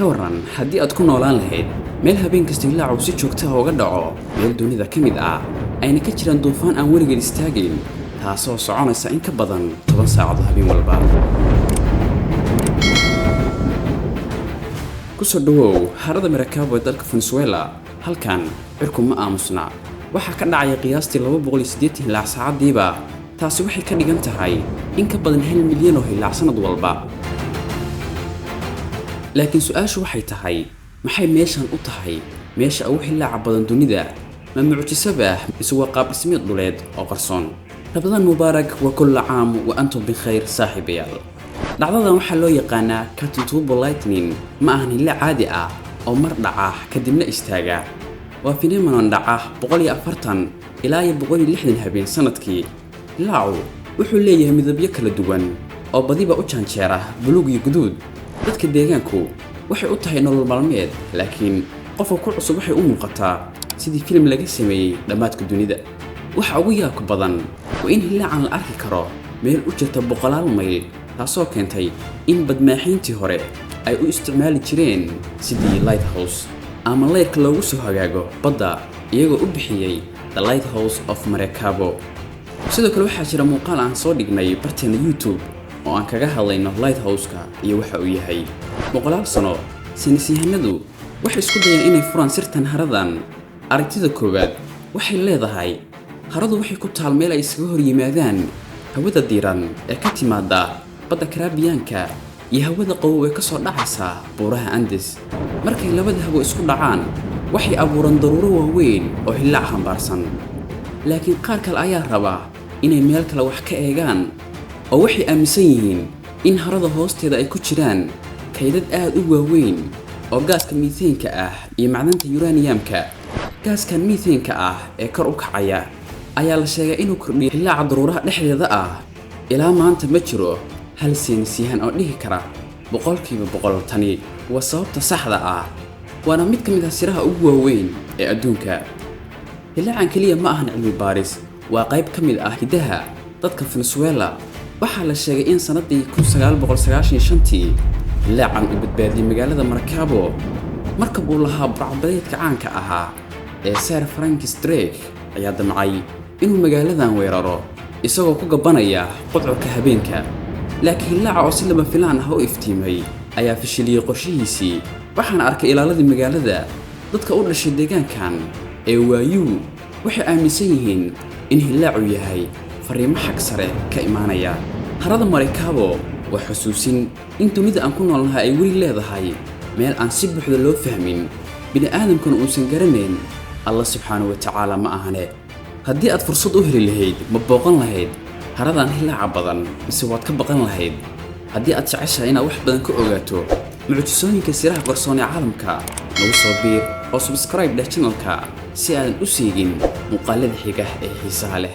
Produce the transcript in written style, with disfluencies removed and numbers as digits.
كوران haddii aad ku noolaan lahayd meel habeen kasta ilaa si joogto ah uga dhaco meel dunida ka mid ah ayna ka jiraan duufaan aan weligeed istaagin taasoo soconaysa in ka badan 10 saacadood habeen walba ku soo dhawow harada Maracaibo ee dalka Venezuela halkan cirku ma aamusna waxa ka dhacay qiyaastii 280 ilaa saacadiiba taasi waxay ka dhigan tahay in ka badan 1 milyan oo ilaa sanad walba laakiin su'aashu waxay tahay maxay meeshan u tahay meesha ugu xillaaca badan dunida ma mucjisaba iswa qaab dhismeed dhuleed oo qarsoon Ramadan Mubarak wa kullu caam wa antum bi khayr saaxiibayaal dhacdadan waxa loo yaqaanaa Catutubo Lightning ma ahan illa caadi ah oo mar dhaca kadibna istaaga waa phenomenon dhaca 140 ilaa 160 habeen sanadkii laacu wuxuu leeyahay midabyo kala duwan oo badiba u janjeera buluug iyo guduud dadka deegaanku waxay u tahay nolol maalmeed laakiin qofka ku cusub waxay u muuqataa sidii film laga sameeyay dhamaadka dunida waxa ugu yaabka badan waa in hilaacan la arki karo meel u jirta boqolaal mayl taasoo keentay in badmaaxiintii hore ay u isticmaali jireen sidii lighthouse ama leerka loogu soo hagaago badda iyagoo u bixiyay the lighthouse of Maracaibo sidoo kale waxaa jira muuqaal aan soo dhignay barteena YouTube oo aan kaga hadlayno lighthouse-ka iyo waxa uu yahay boqolaal sano sinisiyahanadu waxay isku dayeen inay furaan sirtan haradan aragtida koowaad waxay leedahay haradu waxay ku taal meel ay isaga hor yimaadaan hawada diiran ee ka timaada badda Caribbean-ka iyo hawada qabow ee ka soo dhacaysa buuraha Andes markay labada hawo isku dhacaan waxay abuuran daruuro waaweyn oo hilaac xambaarsan laakiin qaar kale ayaa raba inay meel kale wax ka eegaan oo waxay aaminsan yihiin in harada hoosteeda ay ku jiraan kaydad aad u waaweyn oo gaaska methane-ka ah iyo macdanta uranium-ka gaaskan methane-ka ah ee kor u kacaya ayaa la sheegay inuu kordhiyo hilaaca daruuraha dhexdeeda ah ilaa maanta ma jiro hal saynisyahan oo dhihi kara 100% tani waa sababta saxda ah waana mid ka mid ah siraha ugu waaweyn ee adduunka hilaacan kaliya ma ahan cilmi baaris waa qayb ka mid ah hidaha dadka Venezuela waxaa la sheegay in sanadii 1995tii hilaacan u badbaadiyay magaalada Maracaibo markab uu lahaa burcadbadeedka caanka ahaa ee Sir Francis Drake ayaa damcay inuu magaaladan weeraro isagoo ku gabanaya qodcurka habeenka laakiin hilaaca oo si lama filaan ah u iftiimay ayaa fashiliyay qorshihiisii waxaana arkay ilaaladii magaalada dadka u dhashay deegaankan ee waayu waxay aaminsan yihiin in hilaacu yahay fariimo xag sare ka imaanaya harada Maracaibo waa xusuusin in dunida aan ku noolnahay ay weli leedahay meel aan si buuxda loo fahmin bini'aadamkuna uusan garanayn Allah subhanahu wa ta'ala ma ahane haddii aad fursad u heli lahayd ma booqan lahayd haradan hilaaca badan mise waad ka baqan lahayd haddii aad jeceshahay inaad wax badan ka ogaato mucjisooyinka siraha qarsoon ee caalamka nagu soo biir oo subscribe channelka si aadan u seegin muuqaalada xiga ee xiisaha leh